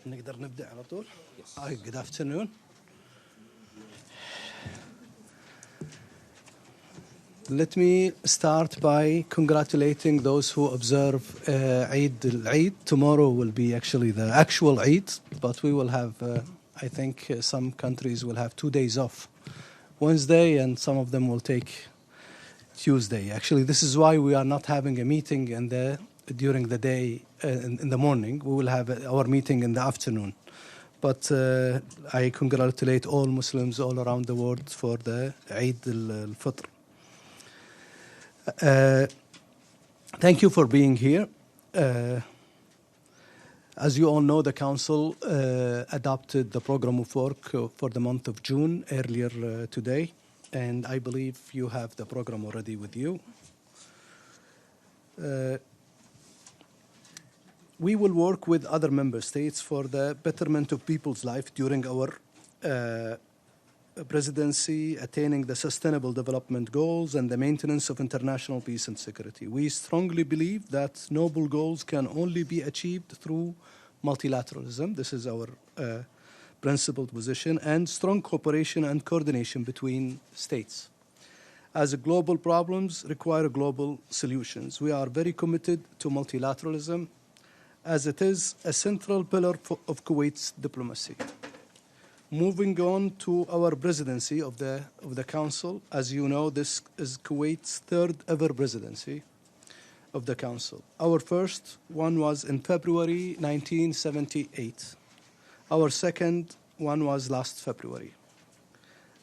نقدر نبدأ على طول. Good afternoon. Let me start by congratulating those who observe Eid al-Eid. Tomorrow will be actually the actual Eid, but we will have, I think some countries will have 2 days off. Wednesday, and some of them will take Tuesday. Actually, this is why we are not having a meeting during the day, in the morning. We will have our meeting in the afternoon. But I congratulate all Muslims all around the world for the Eid al-Fitr. Thank you for being here. As you all know, the Council adopted the program of work for the month of June earlier today, and I believe you have the program already with you. We will work with other member states for the betterment of people's life during our presidency, attaining the Sustainable Development Goals and the maintenance of international peace and security. We strongly believe that noble goals can only be achieved through multilateralism. This is our principled position, and strong cooperation and coordination between states. As global problems require global solutions, we are very committed to multilateralism, as it is a central pillar of Kuwait's diplomacy. Moving on to our presidency of the Council, as you know, this is Kuwait's third ever presidency of the Council. Our first one was in February 1978. Our second one was last February.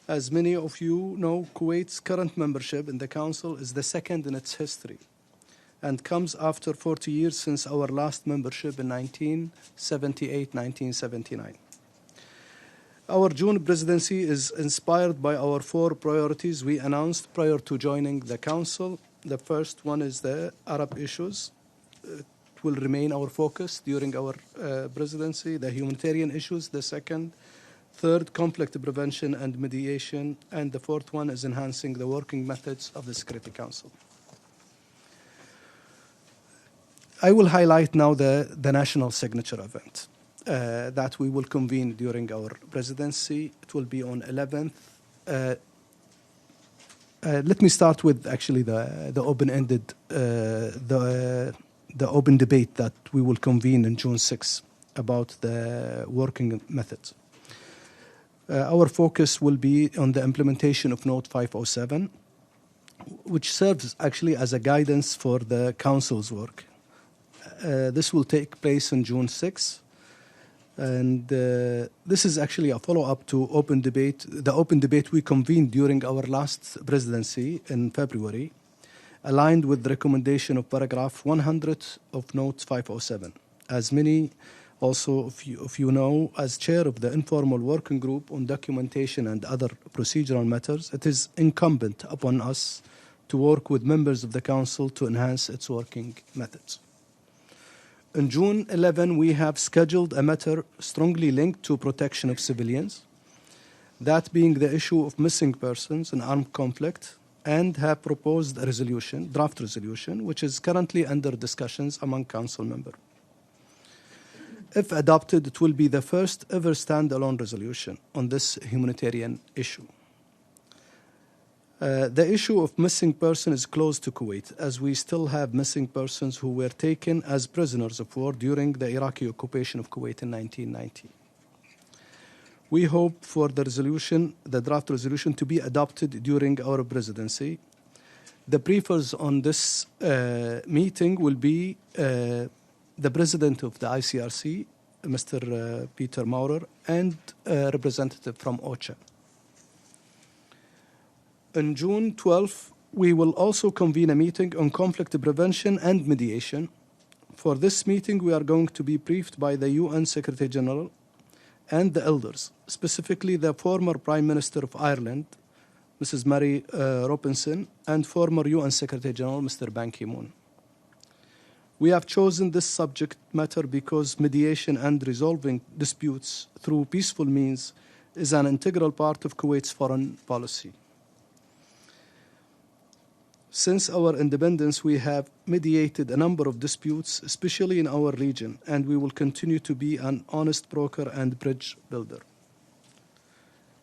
As many of you know, Kuwait's current membership in the Council is the second in its history, and comes after 40 years since our last membership in 1978-1979. Our June presidency is inspired by our 4 priorities we announced prior to joining the Council. The first one is the Arab issues. It will remain our focus during our presidency. The humanitarian issues, the second. Third, conflict prevention and mediation. And the fourth one is enhancing the working methods of the Security Council. I will highlight now the national signature event that we will convene during our presidency. It will be on 11th. Let me start with actually the open-ended, the open debate that we will convene in June 6 about the working methods. Our focus will be on the implementation of Note 507, which serves actually as a guidance for the Council's work. This will take place on June 6, and this is actually a follow-up to the open debate we convened during our last presidency in February, aligned with the recommendation of paragraph 100 of Note 507. As many also of you know, as chair of the informal working group on documentation and other procedural matters, it is incumbent upon us to work with members of the Council to enhance its working methods. On June 11, we have scheduled a matter strongly linked to protection of civilians, that being the issue of missing persons in armed conflict, and have proposed a draft resolution, which is currently under discussions among Council members. If adopted, it will be the first ever standalone resolution on this humanitarian issue. The issue of missing persons is close to Kuwait, as we still have missing persons who were taken as prisoners of war during the Iraqi occupation of Kuwait in 1990. We hope for the draft resolution, to be adopted during our presidency. The briefers on this meeting will be the President of the ICRC, Mr. Peter Maurer, and a representative from OCHA. On June 12, we will also convene a meeting on conflict prevention and mediation. For this meeting, we are going to be briefed by the UN Secretary General and the elders, specifically the former Prime Minister of Ireland, Mrs. Mary Robinson, and former UN Secretary General, Mr. Ban Ki-moon. We have chosen this subject matter because mediation and resolving disputes through peaceful means is an integral part of Kuwait's foreign policy. Since our independence, we have mediated a number of disputes, especially in our region, and we will continue to be an honest broker and bridge builder.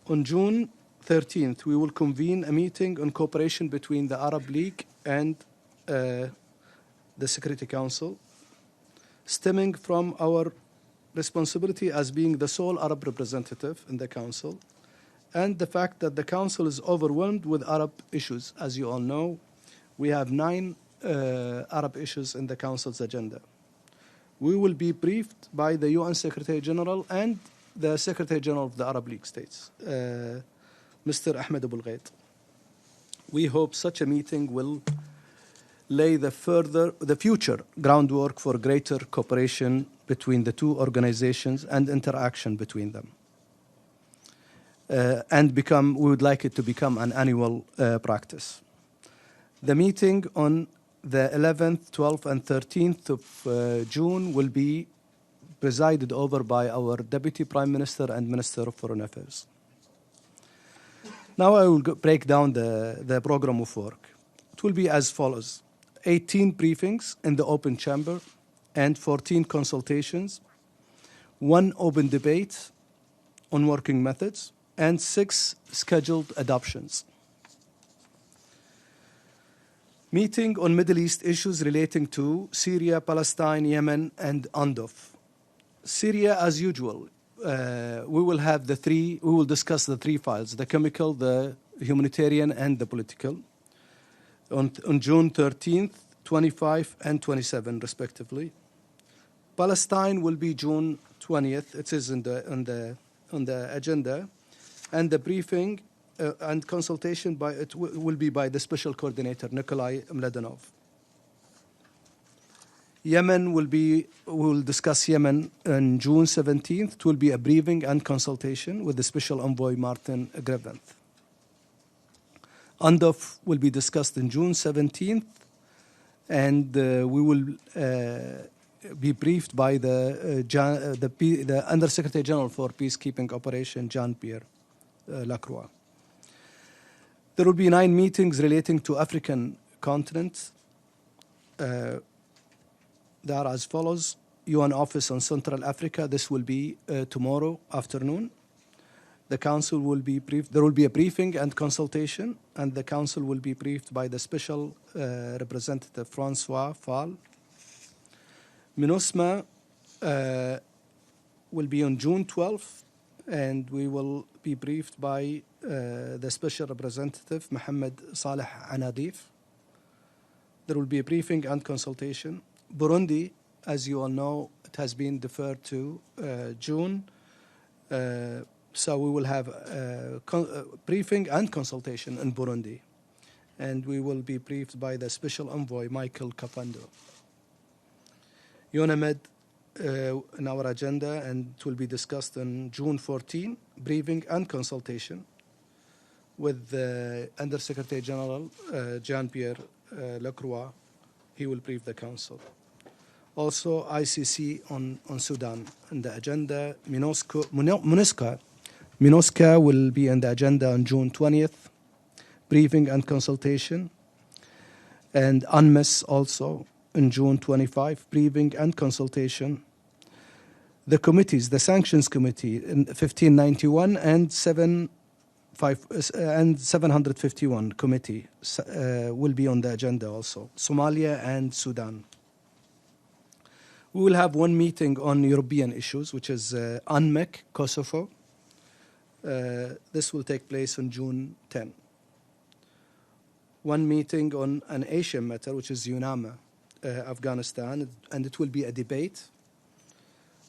On June 13th, we will convene a meeting on cooperation between the Arab League and the Security Council, stemming from our responsibility as being the sole Arab representative in the Council, and the fact that the Council is overwhelmed with Arab issues. As you all know, we have 9 Arab issues in the Council's agenda. We will be briefed by the UN Secretary General and the Secretary General of the Arab League states, Mr. Ahmed Abul Ghait. We hope such a meeting will lay the future groundwork for greater cooperation between the two organizations and interaction between them. We would like it to become an annual practice. The meeting on the 11th, 12th, and 13th of June will be presided over by our Deputy Prime Minister and Minister of Foreign Affairs. Now I will break down the program of work. It will be as follows: 18 briefings in the open chamber and 14 consultations, 1 open debate on working methods, and 6 scheduled adoptions. Meeting on Middle East issues relating to Syria, Palestine, Yemen, and UNDOF. Syria, as usual, we will discuss the 3 files: the chemical, the humanitarian, and the political, on June 13th, 25, and 27, respectively. Palestine will be June 20th. It is on the agenda, and the briefing and consultation will be by the Special Coordinator, Nikolai Mladenov. Yemen we will discuss Yemen on June 17th. It will be a briefing and consultation with the Special Envoy, Martin Greventh. UNDOF will be discussed on June 17th, and we will be briefed by the Under-Secretary General for Peacekeeping Operation, Jean-Pierre Lacroix. There will be 9 meetings relating to African continent. They are as follows: UN Office on Central Africa. This will be tomorrow afternoon. The Council will be briefed. There will be a briefing and consultation, and the Council will be briefed by the Special Representative Francois Fall. MINUSMA will be on June 12th, and we will be briefed by the Special Representative Mohammed Saleh Anadif. There will be a briefing and consultation. Burundi, as you all know, it has been deferred to June. So we will have a briefing and consultation in Burundi. And we will be briefed by the Special Envoy, Michael Kapando. UNAMED in our agenda, and it will be discussed on June 14, briefing and consultation with the Under-Secretary General, Jean-Pierre Lacroix. He will brief the Council. Also, ICC on Sudan in the agenda. MINUSCA will be on the agenda on June 20th, briefing and consultation. And UNMISS also on June 25, briefing and consultation. The committees, the Sanctions Committee in 1591 and 751 committee will be on the agenda also. Somalia and Sudan. We will have 1 meeting on European issues, which is UNMEC, Kosovo. This will take place on June 10. 1 meeting on an Asian matter, which is UNAMA, Afghanistan, and it will be a debate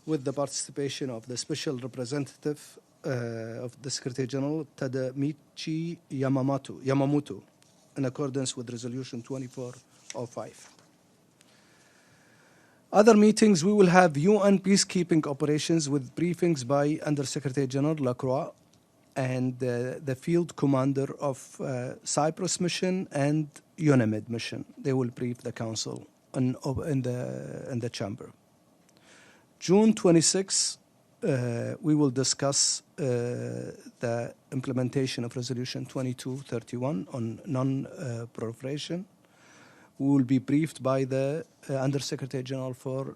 with the participation of the Special Representative of the Secretary General, Tadamichi Yamamoto, in accordance with Resolution 2405. Other meetings, we will have UN peacekeeping operations with briefings by Under-Secretary General Lacroix and the field commander of Cyprus mission and UNAMID mission. They will brief the Council in the chamber. June 26, we will discuss the implementation of Resolution 2231 on non-proliferation We will be briefed by the Undersecretary General for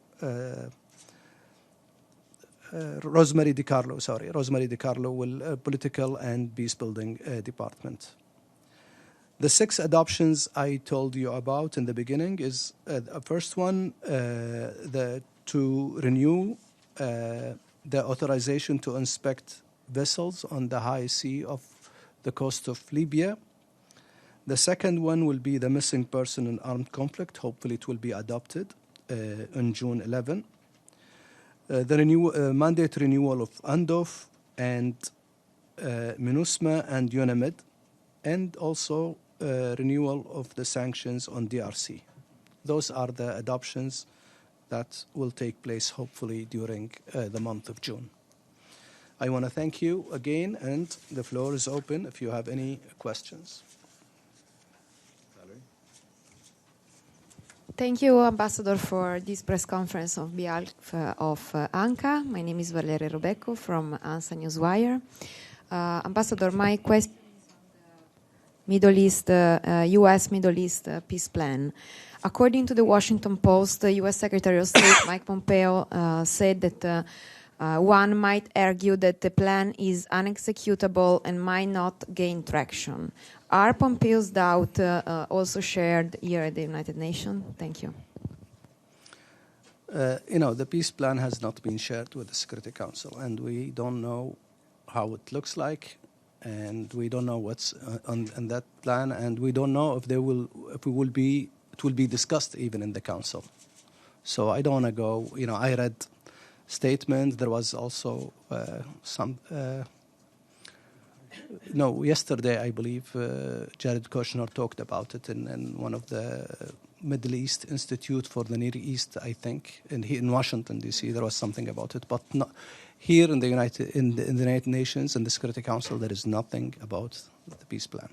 Rosemary DiCarlo. Rosemary DiCarlo will Political and Peace Building Department. The 6 adoptions I told you about in the beginning is the first one, to renew the authorization to inspect vessels on the high sea of the coast of Libya. The second one will be the missing person in armed conflict. Hopefully it will be adopted on June 11. The mandate renewal of UNDOF and MINUSMA and UNAMID, and also renewal of the sanctions on DRC. Those are the adoptions that will take place hopefully during the month of June. I want to thank you again, and the floor is open if you have any questions. Thank you, Ambassador, for this press conference on behalf of ANCA. My name is Valeria Robecco from ANSA Newswire. Ambassador, my question is on the Middle East, U.S. Middle East peace plan. According to the Washington Post, the U.S. Secretary of State Mike Pompeo said that one might argue that the plan is unexecutable and might not gain traction. Are Pompeo's doubts also shared here at the United Nations? Thank you. The peace plan has not been shared with the Security Council, and we don't know how it looks like, and we don't know what's on that plan, and we don't know if it will be discussed even in the Council. So I don't want to go. I read statements. There was also yesterday, I believe, Jared Kushner talked about it in one of the Middle East Institute for the Near East, I think, in Washington, D.C. There was something about it, but not here in the United Nations and the Security Council. There is nothing about the peace plan.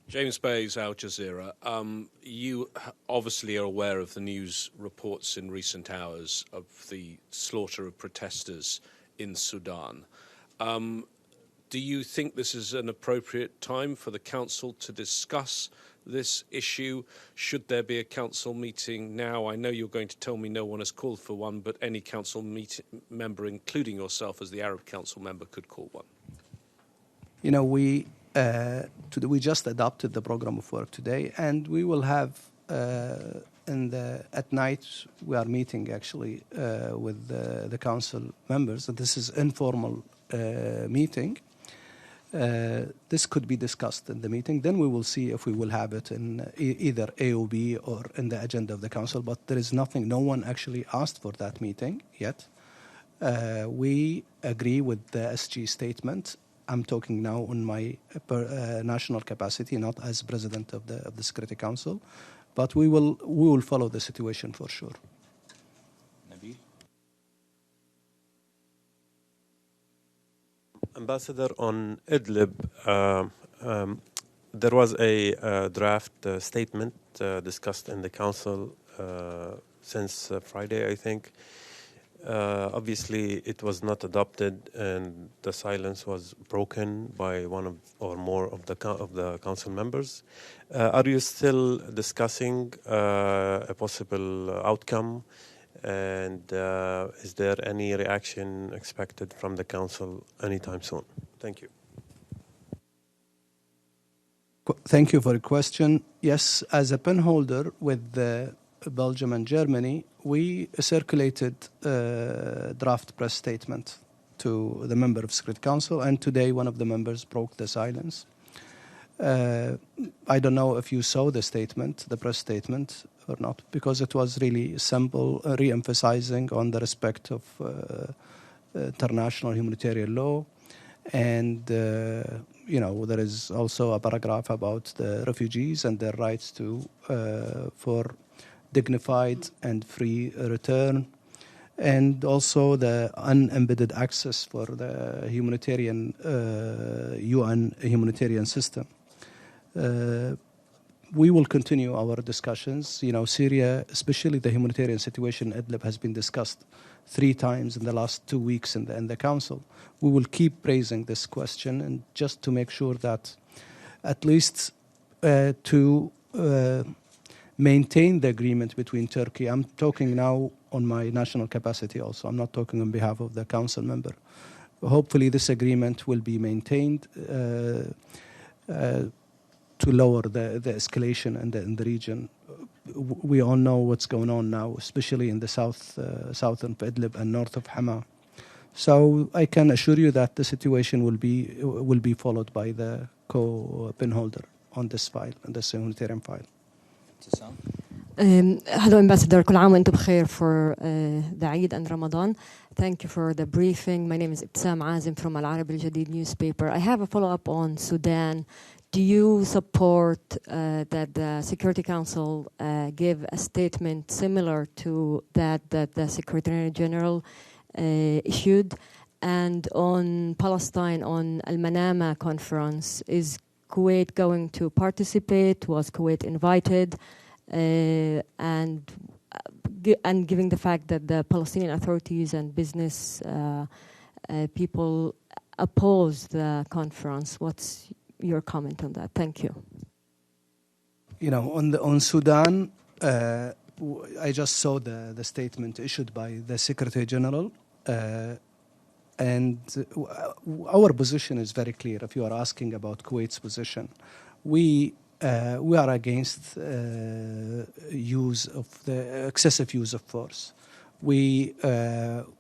James Bays, Al Jazeera. You obviously are aware of the news reports in recent hours of the slaughter of protesters in Sudan. Do you think this is an appropriate time for the Council to discuss this issue? Should there be a Council meeting now? I know you're going to tell me no one has called for one, but any Council member, including yourself as the Arab Council member, could call one. We just adopted the program of work today, and we will have at night we are meeting actually with the council members. And this is informal meeting. This could be discussed in the meeting. Then we will see if we will have it in either AOB or in the agenda of the council. But there is nothing. No one actually asked for that meeting yet. We agree with the SG statement. I'm talking now on my national capacity, not as president of the Security Council, but we will follow the situation for sure. Nabil? Ambassador, on Idlib, there was a draft statement discussed in the Council since Friday, I think. Obviously, it was not adopted, and the silence was broken by one of or more of the council members. Are you still discussing a possible outcome? And is there any reaction expected from the council anytime soon? Thank you. Thank you for the question. Yes, as a penholder with Belgium and Germany, we circulated a draft press statement to the member of Security Council, and today one of the members broke the silence. I don't know if you saw the statement, the press statement, or not, because it was really simple, re-emphasizing on the respect of international humanitarian law. And, there is also a paragraph about the refugees and their rights for dignified and free return, and also the unembedded access for the humanitarian UN humanitarian system. We will continue our discussions. Syria, especially the humanitarian situation in Idlib, has been discussed 3 times in the last 2 weeks in the Council. We will keep raising this question, and just to make sure that at least to maintain the agreement between Turkey. I'm talking now on my national capacity also. I'm not talking on behalf of the council member. Hopefully this agreement will be maintained to lower the escalation in the region. We all know what's going on now, especially in the southern Idlib and north of Hama. So I can assure you that the situation will be followed by the co-pin holder on this file, on this humanitarian file. Hello, Ambassador. كل عام وأنتم بخير for the Eid and Ramadan. Thank you for the briefing. My name is Ibtisam Azim from Al-Arab Al-Jadid newspaper. I have a follow-up on Sudan. Do you support that the Security Council give a statement similar to that the Secretary General issued? And on Palestine, on Al-Manama conference, is Kuwait going to participate? Was Kuwait invited? And given the fact that the Palestinian authorities and business people oppose the conference, what's your comment on that? Thank you. You know, on Sudan, I just saw the statement issued by the Secretary General, and our position is very clear. If you are asking about Kuwait's position, we are against use of the excessive use of force. We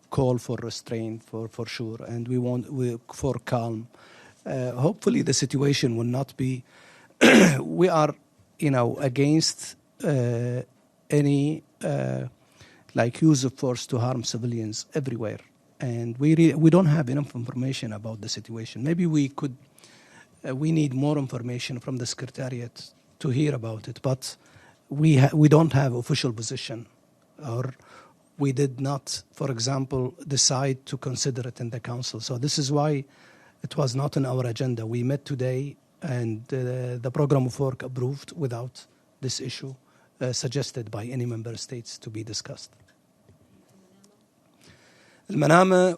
call for restraint for sure, and we for calm. Hopefully the situation will not be we are against any like use of force to harm civilians everywhere, and we don't have enough information about the situation. Maybe we need more information from the Secretariat to hear about it, but we don't have official position, or we did not, for example, decide to consider it in the council. So this is why it was not on our agenda. We met today, and the program of work approved without this issue suggested by any member states to be discussed. Al-Manama,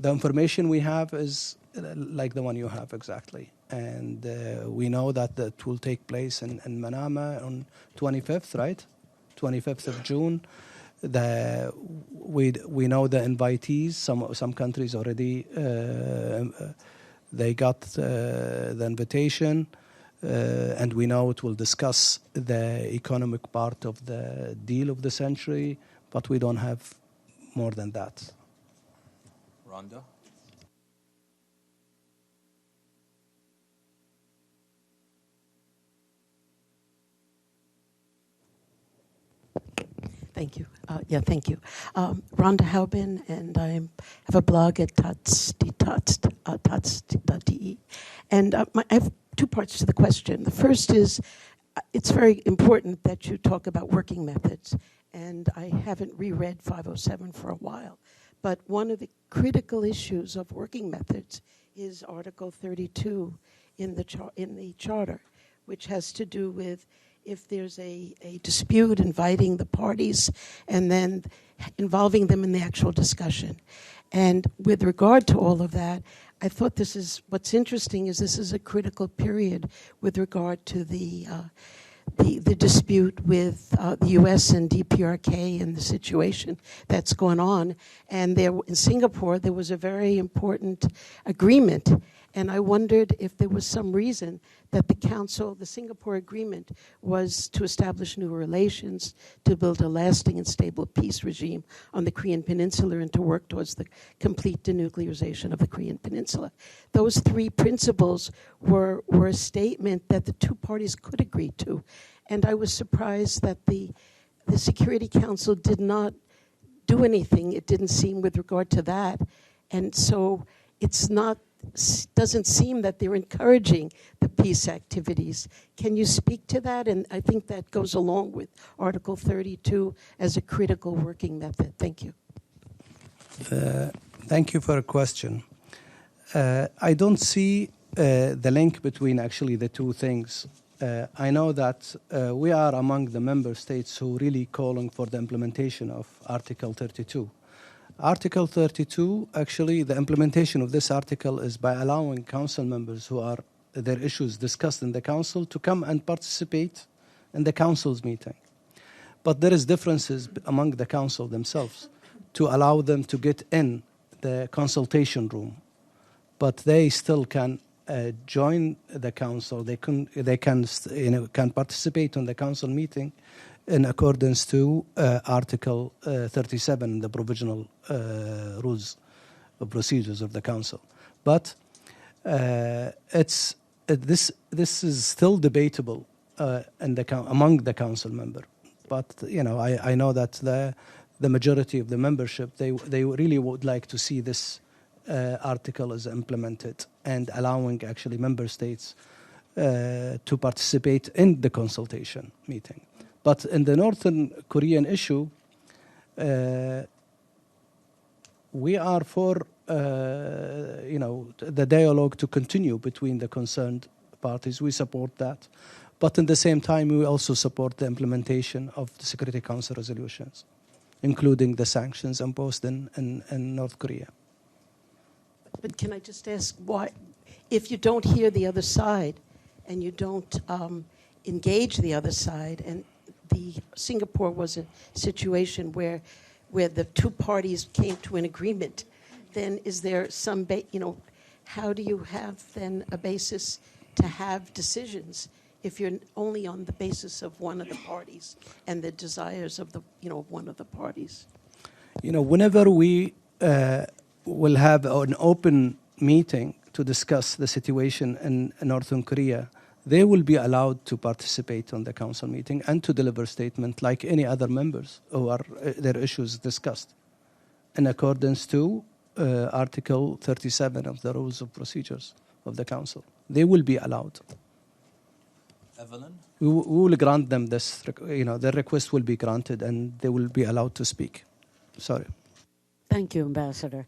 the information we have is like the one you have exactly. And we know that it will take place in Manama on 25th, right? 25th of June. We know the invitees. Some countries already they got the invitation, and we know it will discuss the economic part of the deal of the century, but we don't have more than that. Rhonda? Thank you. Thank you. Rhonda Haubin, and I have a blog at tats.de. And I have two parts to the question. The first is, it's very important that you talk about working methods, and I haven't reread 507 for a while. But one of the critical issues of working methods is Article 32 in the Charter, which has to do with if there's a dispute, inviting the parties and then involving them in the actual discussion. And with regard to all of that, I thought what's interesting is this is a critical period with regard to the dispute with the U.S. and Dprk and the situation that's going on. And in Singapore, there was a very important agreement. And I wondered if there was some reason that the Singapore agreement was to establish new relations, to build a lasting and stable peace regime on the Korean Peninsula, and to work towards the complete denuclearization of the Korean Peninsula. Those three principles were a statement that the two parties could agree to. And I was surprised that the Security Council did not do anything, it didn't seem, with regard to that. And so doesn't seem that they're encouraging the peace activities. Can you speak to that? And I think that goes along with Article 32 as a critical working method. Thank you. Thank you for a question. I don't see the link between actually the two things. I know that we are among the member states who really calling for the implementation of Article 32. Article 32, actually, the implementation of this article is by allowing council members who are their issues discussed in the council to come and participate in the council's meeting. But there is differences among the council themselves to allow them to get in the consultation room, but they still can join the council. They can participate in the council meeting in accordance to Article 37, the provisional rules of procedures of the council. But this is still debatable among the council member. But I know that the majority of the membership they really would like to see this article is implemented and allowing actually member states to participate in the consultation meeting. But in the Northern Korean issue, we are for the dialogue to continue between the concerned parties. We support that. But at the same time, we also support the implementation of the Security Council resolutions, including the sanctions imposed in North Korea. But can I just ask why, if you don't hear the other side and you don't engage the other side, and Singapore was a situation where the two parties came to an agreement, then is there some, how do you have then a basis to have decisions if you're only on the basis of one of the parties and the desires of one of the parties? Whenever we will have an open meeting to discuss the situation in Northern Korea, they will be allowed to participate on the council meeting and to deliver statement like any other members who are their issues discussed in accordance to Article 37 of the Rules of Procedures of the council. They will be allowed. Evelyn? We will grant them this, their request will be granted and they will be allowed to speak. Sorry. Thank you, Ambassador.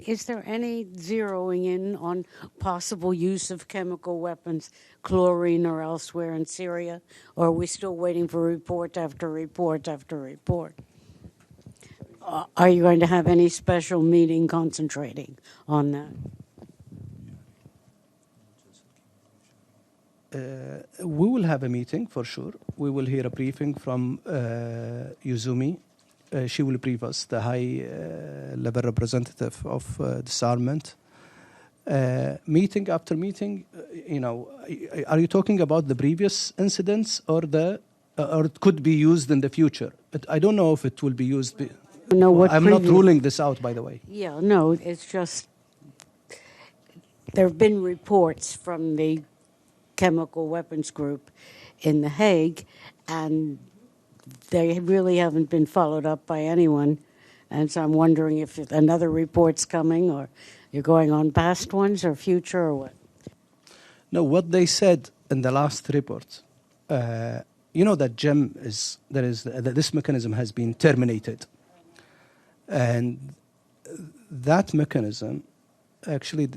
Is there any zeroing in on possible use of chemical weapons, chlorine or elsewhere in Syria? Or are we still waiting for report after report after report? Are you going to have any special meeting concentrating on that? We will have a meeting for sure. We will hear a briefing from Yuzumi. She will brief us, the high-level representative of disarmament. Meeting after meeting, are you talking about the previous incidents or it could be used in the future? I don't know if it will be used. I'm not ruling this out, by the way. Yeah, no, it's just there have been reports from the chemical weapons group in The Hague, and they really haven't been followed up by anyone. And so I'm wondering if another report's coming, or you're going on past ones or future, or what? No, what they said in the last report, that GEM this mechanism has been terminated. And that mechanism actually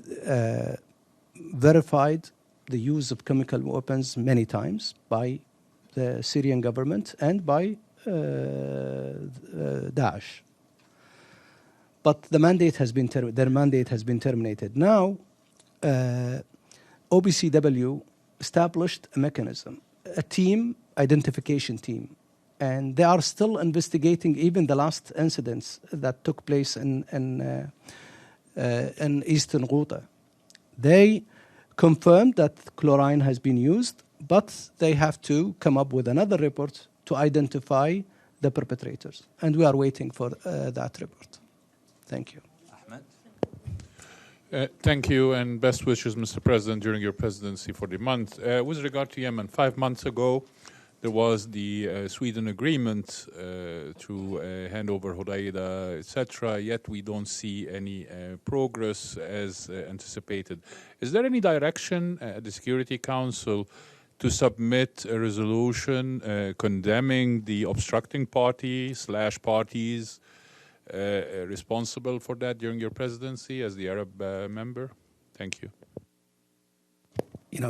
verified the use of chemical weapons many times by the Syrian government and by Daesh. But their mandate has been terminated. Now, OPCW established a mechanism, a identification team, and they are still investigating even the last incidents that took place in Eastern Ghouta. They confirmed that chlorine has been used, but they have to come up with another report to identify the perpetrators. And we are waiting for that report. Thank you. Ahmed? Thank you, and best wishes, Mr. President, during your presidency for the month. With regard to Yemen, 5 months ago, there was the Sweden agreement to hand over Hodeida, etc., yet we don't see any progress as anticipated. Is there any direction at the Security Council to submit a resolution condemning the obstructing parties responsible for that during your presidency as the Arab member? Thank you.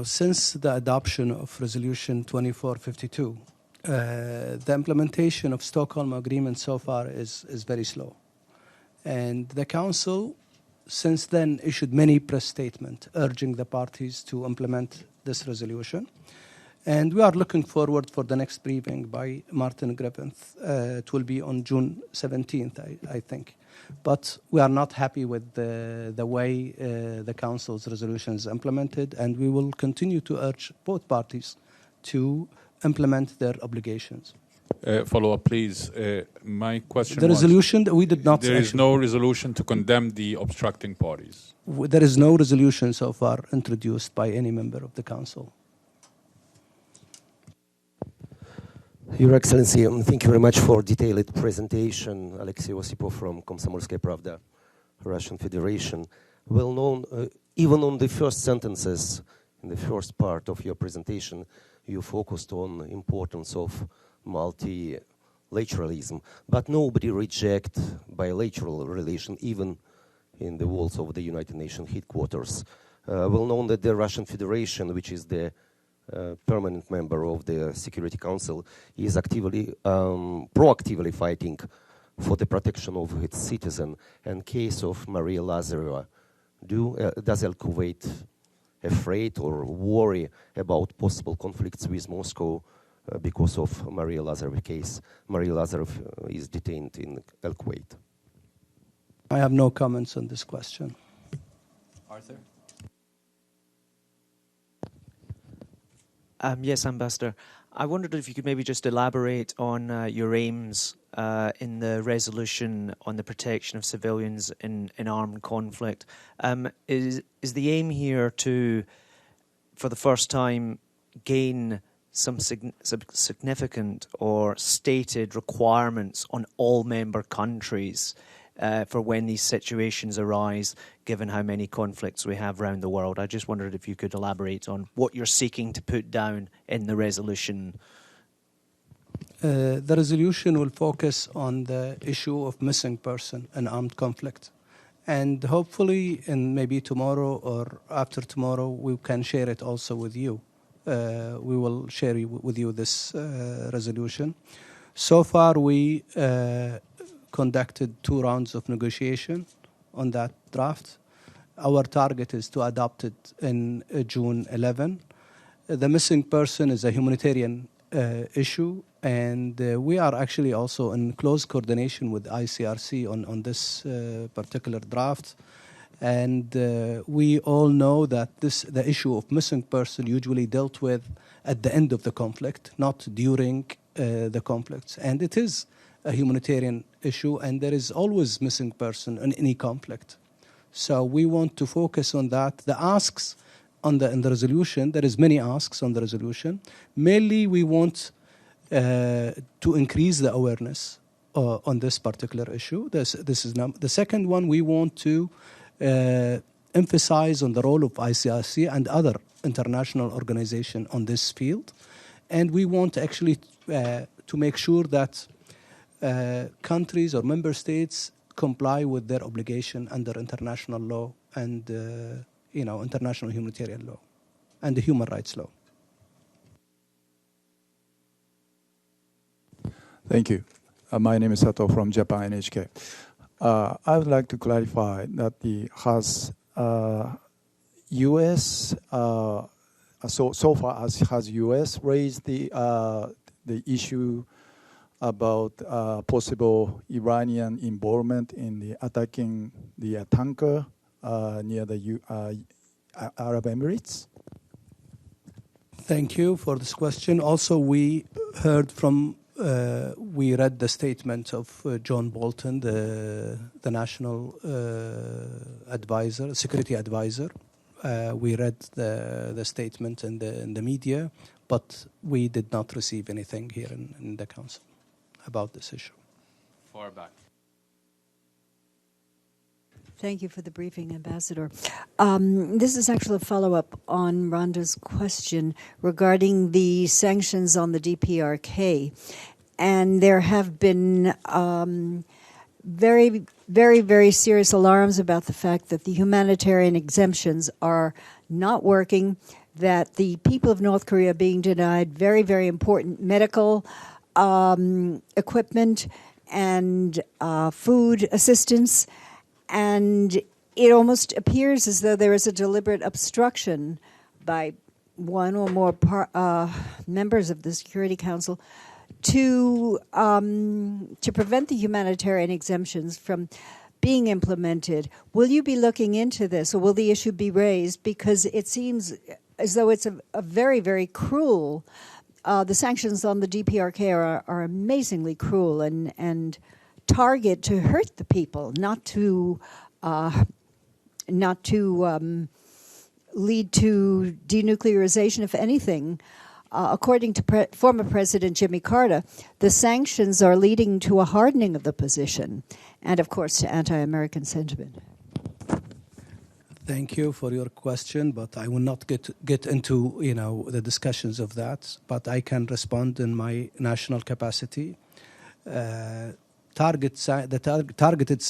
Since the adoption of Resolution 2452, the implementation of Stockholm Agreement so far is very slow. And the Council since then issued many press statements urging the parties to implement this resolution. And we are looking forward for the next briefing by Martin Griffith. It will be on June 17th, I think. But we are not happy with the way the Council's resolution is implemented, and we will continue to urge both parties to implement their obligations. Follow up, please. My question the resolution, we did not... There is no resolution to condemn the obstructing parties. There is no resolution so far introduced by any member of the Council. Your Excellency, thank you very much for detailed presentation. Alexei Osipov from Komsomolskaya Pravda, Russian Federation. Well known, even on the first sentences, in the first part of your presentation, you focused on the importance of multilateralism, but nobody rejects bilateral relation, even in the walls of the United Nations headquarters. Well known that the Russian Federation, which is the permanent member of the Security Council, is actively, proactively fighting for the protection of its citizens. In case of Maria Lazareva, does Kuwait afraid or worry about possible conflicts with Moscow because of Maria Lazareva case? Maria Lazareva is detained in Kuwait. I have no comments on this question. Arthur? Yes, Ambassador. I wondered if you could maybe just elaborate on your aims in the resolution on the protection of civilians in armed conflict. Is the aim here to, for the first time, gain some significant or stated requirements on all member countries for when these situations arise, given how many conflicts we have around the world? I just wondered if you could elaborate on what you're seeking to put down in the resolution. The resolution will focus on the issue of missing person in armed conflict. And hopefully, in maybe tomorrow or after tomorrow, we can share it also with you. We will share with you this resolution. So far, we conducted 2 rounds of negotiation on that draft. Our target is to adopt it in June 11. The missing person is a humanitarian issue, and we are actually also in close coordination with ICRC on this particular draft. And we all know that the issue of missing person usually dealt with at the end of the conflict, not during the conflicts. And it is a humanitarian issue, and there is always missing person in any conflict. So we want to focus on that. The asks in the resolution, there is many asks on the resolution. Mainly, we want to increase the awareness on this particular issue. This is the second one. We want to emphasize on the role of ICRC and other international organizations on this field, and we want actually to make sure that countries or member states comply with their obligation under international law and international humanitarian law and the human rights law. Thank you. My name is Sato from Japan NHK. I would like to clarify that has U.S. So far as has U.S. raised the issue about possible Iranian involvement in the attacking the tanker near the Arab Emirates? Thank you for this question. Also, we heard from, we read the statement of John Bolton, the national advisor, security advisor. We read the statement in the media, but we did not receive anything here in the council about this issue. Far back. Thank you for the briefing, Ambassador. This is actually a follow-up on Rhonda's question regarding the sanctions on the Dprk. And there have been very, very, very serious alarms about the fact that the humanitarian exemptions are not working, that the people of North Korea are being denied very, very important medical equipment and food assistance. And it almost appears as though there is a deliberate obstruction by one or more members of the Security Council to prevent the humanitarian exemptions from being implemented. Will you be looking into this, or will the issue be raised? Because it seems as though it's a very, very cruel. The sanctions on the Dprk are amazingly cruel and target to hurt the people, not to lead to denuclearization, if anything. According to former President Jimmy Carter, the sanctions are leading to a hardening of the position and, of course, to anti-American sentiment. Thank you for your question, but I will not get into the discussions of that. But I can respond in my national capacity. Targeted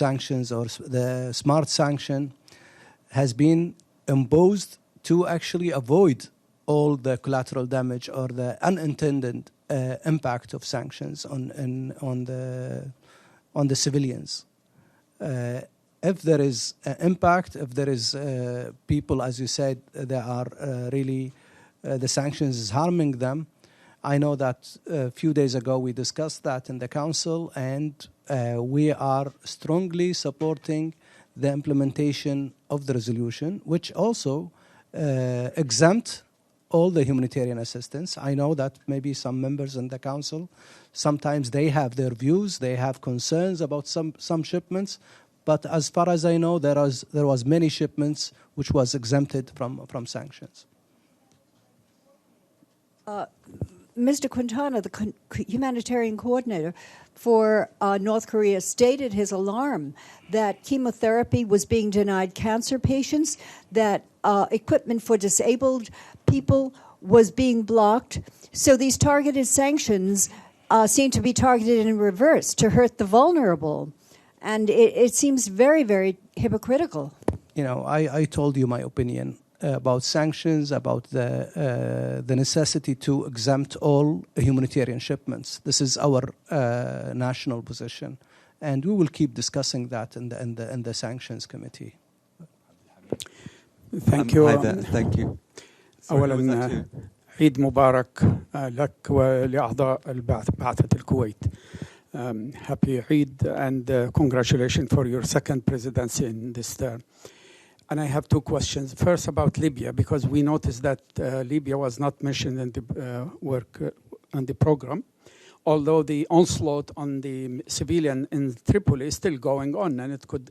sanctions or the smart sanction has been imposed to actually avoid all the collateral damage or the unintended impact of sanctions on the civilians. If there is impact, if there is people, as you said, there are really the sanctions is harming them. I know that a few days ago we discussed that in the council, and we are strongly supporting the implementation of the resolution, which also exempt all the humanitarian assistance. I know that maybe some members in the council, sometimes they have their views, they have concerns about some shipments, but as far as I know, there was many shipments which was exempted from sanctions. Mr. Quintana, the humanitarian coordinator for North Korea, stated his alarm that chemotherapy was being denied cancer patients, that equipment for disabled people was being blocked. So these targeted sanctions seem to be targeted in reverse to hurt the vulnerable. And it seems very, very hypocritical. I told you my opinion about sanctions, about the necessity to exempt all humanitarian shipments. This is our national position, and we will keep discussing that in the sanctions committee. Thank you. Hi there. Thank you. أولا عيد مبارك لك ولأعضاء بعثة الكويت. Happy Eid and congratulations for your second presidency in this term. And I have two questions. First about Libya, because we noticed that Libya was not mentioned in the work on the program, although the onslaught on the civilian in Tripoli is still going on, and it could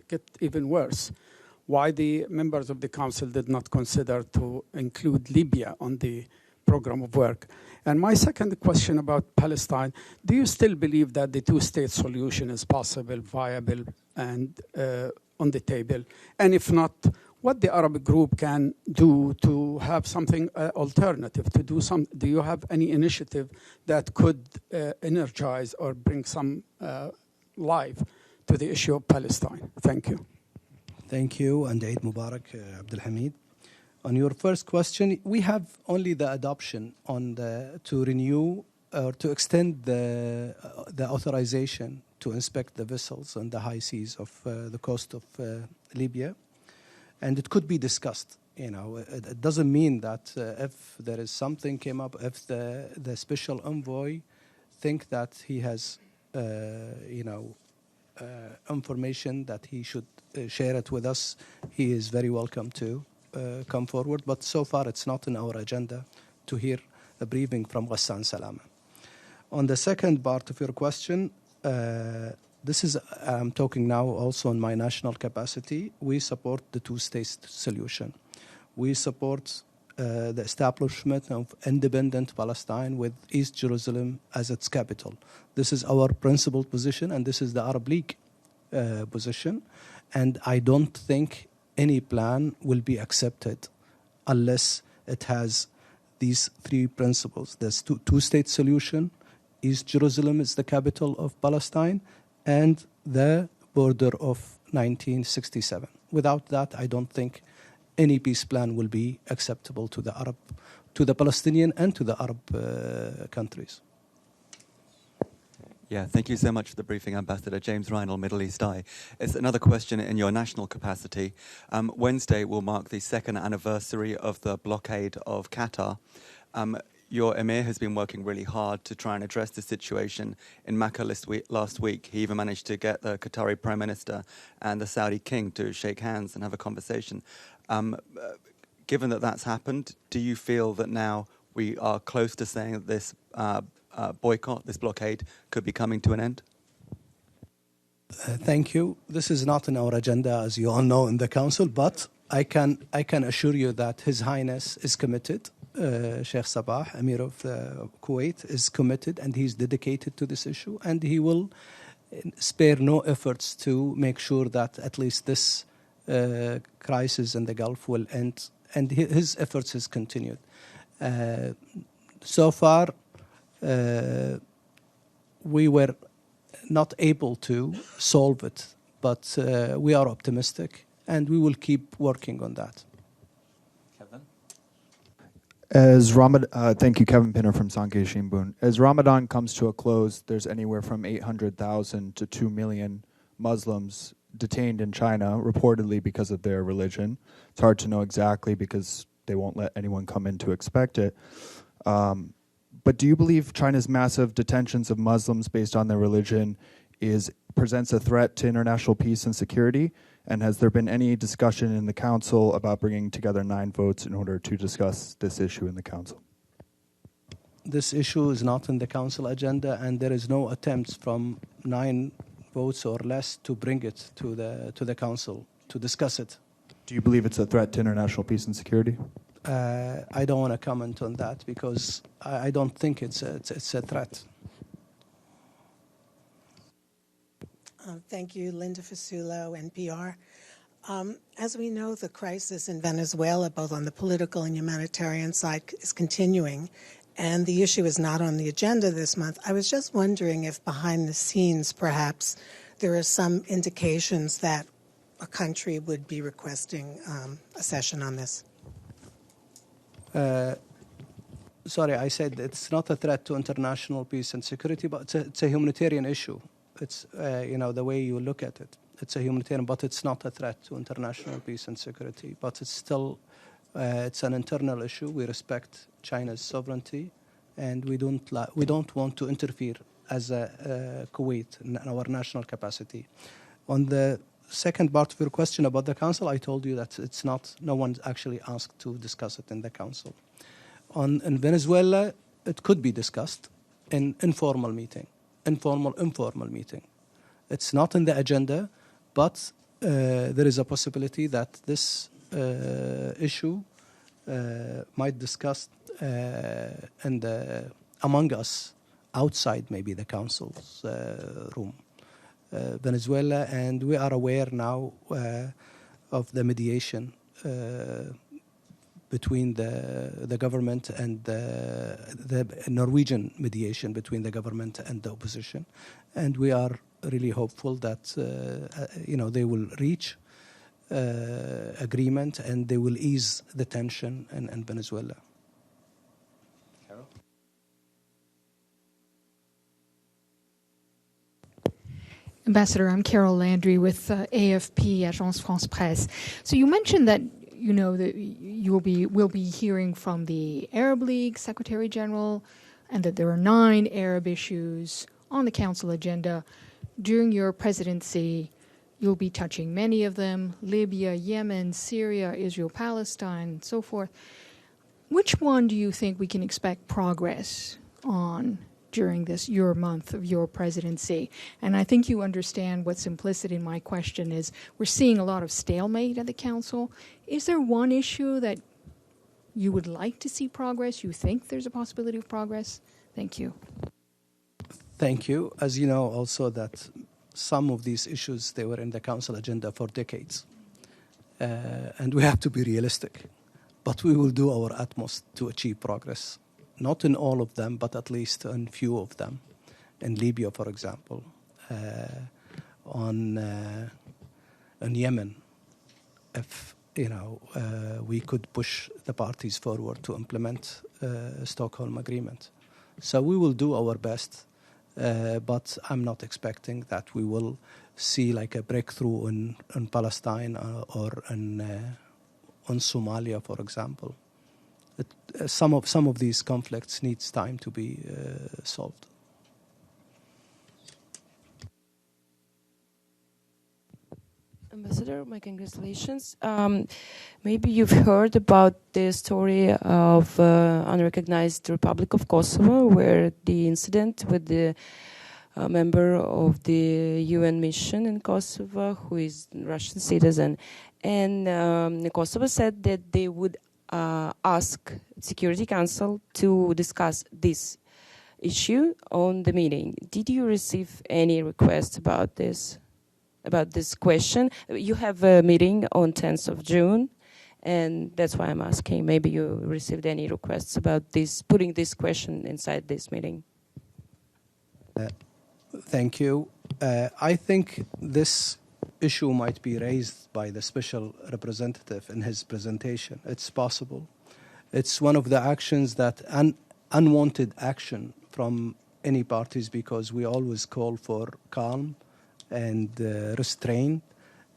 get even worse. Why the members of the council did not consider to include Libya on the program of work? And my second question about Palestine, do you still believe that the two-state solution is possible, viable, and on the table? And if not, what the Arab group can do to have something alternative, to do some? Do you have any initiative that could energize or bring some life to the issue of Palestine? Thank you. Thank you, and Eid Mubarak, Abdul Hamid. On your first question, we have only the adoption to renew or to extend the authorization to inspect the vessels on the high seas of the coast of Libya, and it could be discussed. It doesn't mean that if there is something came up, if the special envoy think that he has information that he should share it with us, he is very welcome to come forward. But so far, it's not in our agenda to hear a briefing from Ghassan Salama. On the second part of your question, I'm talking now also in my national capacity. We support the two-state solution. We support the establishment of independent Palestine with East Jerusalem as its capital. This is our principled position, and this is the Arab League position. And I don't think any plan will be accepted unless it has these three principles. There's two-state solution, East Jerusalem is the capital of Palestine, and the border of 1967. Without that, I don't think any peace plan will be acceptable to the Palestinian and to the Arab countries. Yeah, thank you so much for the briefing, Ambassador. James Reinl, Middle East Eye. It's another question in your national capacity. Wednesday will mark the second anniversary of the blockade of Qatar. Your Emir has been working really hard to try and address the situation in Makkah last week. He even managed to get the Qatari Prime Minister and the Saudi King to shake hands and have a conversation. Given that that's happened, do you feel that now we are close to saying that this boycott, this blockade, could be coming to an end? Thank you. This is not in our agenda, as you all know, in the Council, but I can assure you that His Highness is committed. Sheikh Sabah, Emir of Kuwait, is committed and he's dedicated to this issue, and he will spare no efforts to make sure that at least this crisis in the Gulf will end, and his efforts has continued. So far, we were not able to solve it, but we are optimistic and we will keep working on that. Kevin? Thank you, Kevin Pinner from Sankei Shimbun. As Ramadan comes to a close, there's anywhere from 800,000 to 2 million Muslims detained in China, reportedly because of their religion. It's hard to know exactly because they won't let anyone come in to inspect it. But do you believe China's massive detentions of Muslims based on their religion presents a threat to international peace and security? And has there been any discussion in the Council about bringing together 9 votes in order to discuss this issue in the Council? This issue is not in the Council agenda, and there is no attempts from 9 votes or less to bring it to the Council to discuss it. Do you believe it's a threat to international peace and security? I don't want to comment on that because I don't think it's a threat. Thank you, Linda Fasulo, NPR. As we know, the crisis in Venezuela, both on the political and humanitarian side, is continuing, and the issue is not on the agenda this month. I was just wondering if behind the scenes, perhaps, there are some indications that a country would be requesting a session on this. Sorry, I said it's not a threat to international peace and security, but it's a humanitarian issue. It's, the way you look at it. It's a humanitarian, but it's not a threat to international peace and security. But it's still, it's an internal issue. We respect China's sovereignty, and we don't want to interfere as a Kuwait in our national capacity. On the second part of your question about the Council, I told you that it's not. No one's actually asked to discuss it in the Council. In Venezuela, it could be discussed in informal meeting. Informal meeting. It's not in the agenda, but there is a possibility that this issue might discuss among us outside maybe the Council's room. Venezuela, and we are aware now of the mediation between the government and the Norwegian mediation between the government and the opposition, and we are really hopeful that they will reach agreement and they will ease the tension in Venezuela. Ambassador, I'm Carol Landry with AFP, Agence France Presse. So you mentioned that that we'll be hearing from the Arab League Secretary General, and that there are 9 Arab issues on the Council agenda. During your presidency, you'll be touching many of them: Libya, Yemen, Syria, Israel, Palestine, and so forth. Which one do you think we can expect progress on during your month of your presidency? And I think you understand what's implicit in my question is we're seeing a lot of stalemate at the Council. Is there one issue that you would like to see progress? You think there's a possibility of progress? Thank you. Thank you. As you know also that some of these issues, they were in the Council agenda for decades. And we have to be realistic. But we will do our utmost to achieve progress. Not in all of them, but at least in few of them. In Libya, for example. On Yemen, if we could push the parties forward to implement Stockholm Agreement. So we will do our best but I'm not expecting that we will see like a breakthrough in Palestine or on Somalia, for example. Some of these conflicts needs time to be solved. Ambassador, my congratulations. Maybe you've heard about the story of unrecognized Republic of Kosovo, where the incident with the member of the UN mission in Kosovo, who is a Russian citizen, and Kosovo said that they would ask Security Council to discuss this issue on the meeting. Did you receive any requests about this? About this question? You have a meeting on 10th of June, and that's why I'm asking. Maybe you received any requests about this, putting this question inside this meeting. Thank you. I think this issue might be raised by the special representative in his presentation. It's possible. It's one of the actions that unwanted action from any parties, because we always call for calm and restraint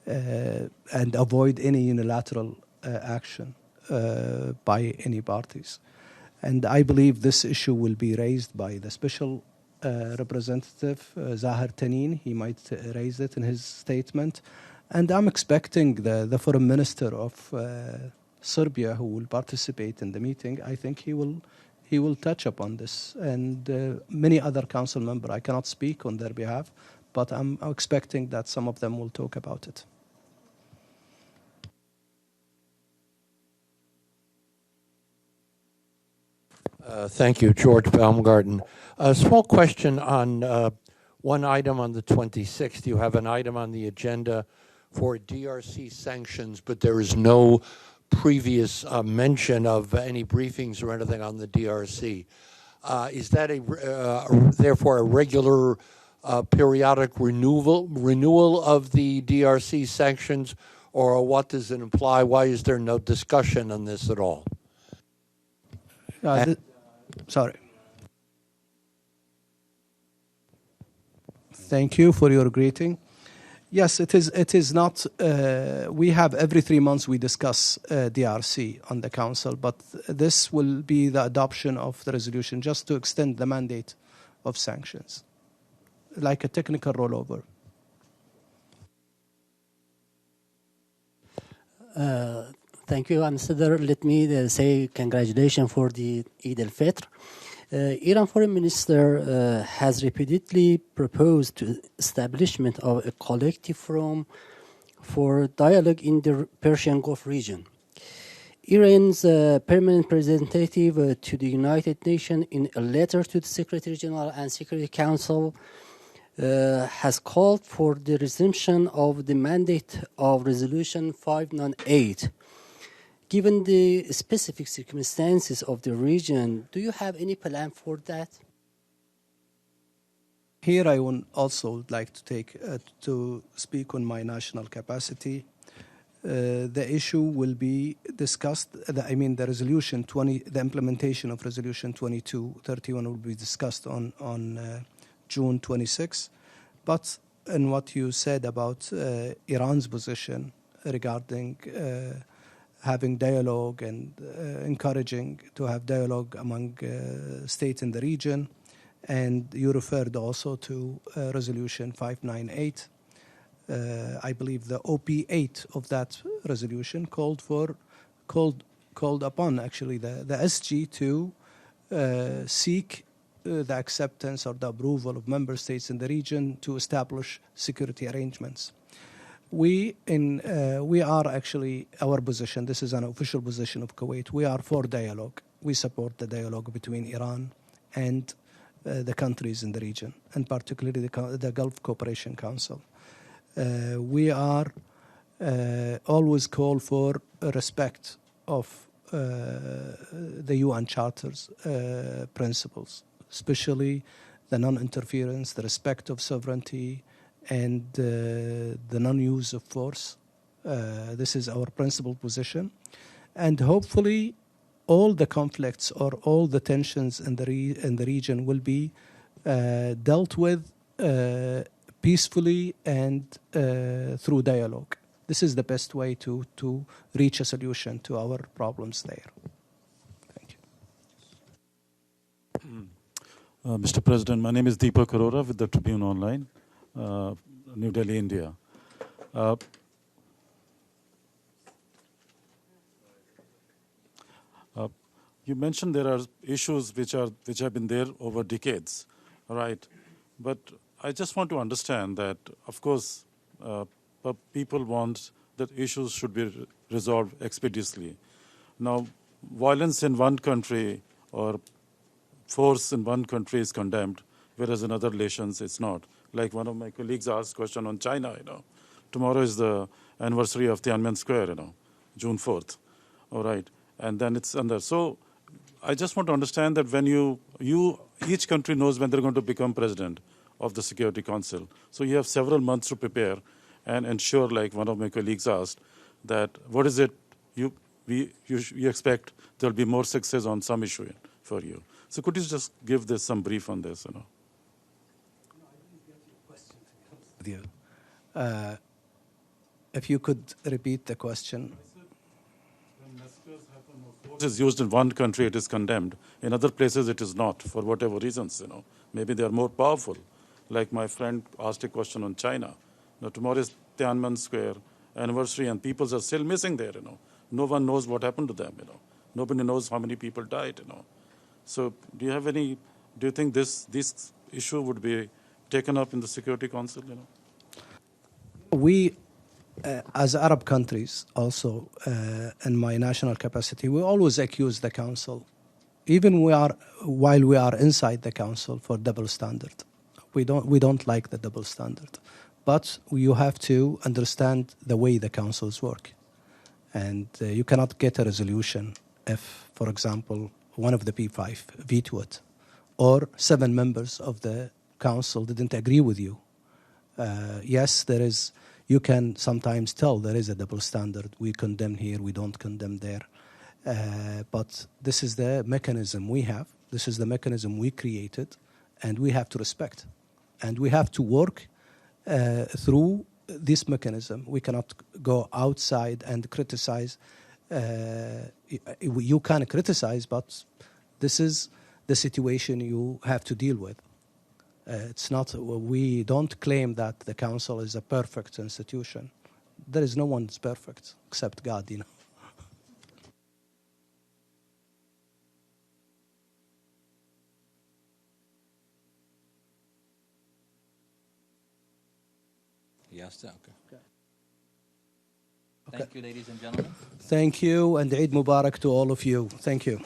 and avoid any unilateral action by any parties. And I believe this issue will be raised by the special representative, Zahar Tanin. He might raise it in his statement. And I'm expecting the foreign minister of Serbia, who will participate in the meeting. I think he will touch upon this. And many other council members, I cannot speak on their behalf, but I'm expecting that some of them will talk about it. Thank you, George Baumgarten. A small question on one item on the 26th. You have an item on the agenda for DRC sanctions, but there is no previous mention of any briefings or anything on the DRC. Is that therefore a regular periodic renewal of the DRC sanctions, or what does it imply? Why is there no discussion on this at all? Sorry. Thank you for your greeting. Yes, it is not. We have every 3 months we discuss DRC on the council, but this will be the adoption of the resolution just to extend the mandate of sanctions, like a technical rollover. Thank you, Ambassador. Let me say congratulations for the Eid al-Fitr. Iran Foreign Minister has repeatedly proposed the establishment of a collective forum for dialogue in the Persian Gulf region. Iran's permanent representative to the United Nations, in a letter to the Secretary General and Security Council, has called for the resumption of the mandate of Resolution 598. Given the specific circumstances of the region, do you have any plan for that? Here I would also like to take to speak on my national capacity. The issue will be discussed. The resolution 20, the implementation of Resolution 2231 will be discussed on June 26. But in what you said about Iran's position regarding having dialogue and encouraging to have dialogue among states in the region, and you referred also to Resolution 598. I believe the OP8 of that resolution called upon actually the SG to seek the acceptance or the approval of member states in the region to establish security arrangements. We are actually, our position, this is an official position of Kuwait, we are for dialogue. We support the dialogue between Iran and the countries in the region, and particularly the Gulf Cooperation Council. We are always call for respect of the UN Charter's principles, especially the non-interference, the respect of sovereignty, and the non-use of force. This is our principal position. And hopefully all the conflicts or all the tensions in the region will be dealt with peacefully and through dialogue. This is the best way to reach a solution to our problems there. Thank you. Mr. President, my name is Deepak Arora with the Tribune Online, New Delhi, India. You mentioned there are issues which have been there over decades, right? But I just want to understand that, of course, people want that issues should be resolved expeditiously. Now, violence in one country or force in one country is condemned, whereas in other nations it's not. Like one of my colleagues asked a question on China, Tomorrow is the anniversary of Tiananmen Square, June 4th, all right? And then it's under. So I just want to understand that when each country knows when they're going to become president of the Security Council. So you have several months to prepare and ensure, like one of my colleagues asked, that what is it you expect there'll be more success on some issue for you. So could you just give this some brief on this, If you could repeat the question. Is used in one country, it is condemned. In other places, it is not, for whatever reasons, Maybe they are more powerful. Like my friend asked a question on China. Tomorrow is Tiananmen Square anniversary, and people are still missing there, No one knows what happened to them, Nobody knows how many people died, So do you think this issue would be taken up in the Security Council, We, as Arab countries, also in my national capacity, we always accuse the Council, even while we are inside the Council, for double standard. We don't like the double standard, but you have to understand the way the councils work, and you cannot get a resolution if, for example, one of the P5 vetoed it, or 7 members of the council didn't agree with you. Yes, there is. You can sometimes tell there is a double standard. We condemn here, we don't condemn there. But this is the mechanism we have. This is the mechanism we created, and we have to respect. And we have to work through this mechanism. We cannot go outside and criticize. You can criticize, but this is the situation you have to deal with. It's not. We don't claim that the council is a perfect institution. There is no one that's perfect except God, Yes, okay. Thank you, ladies and gentlemen. Thank you, and Eid Mubarak to all of you. Thank you.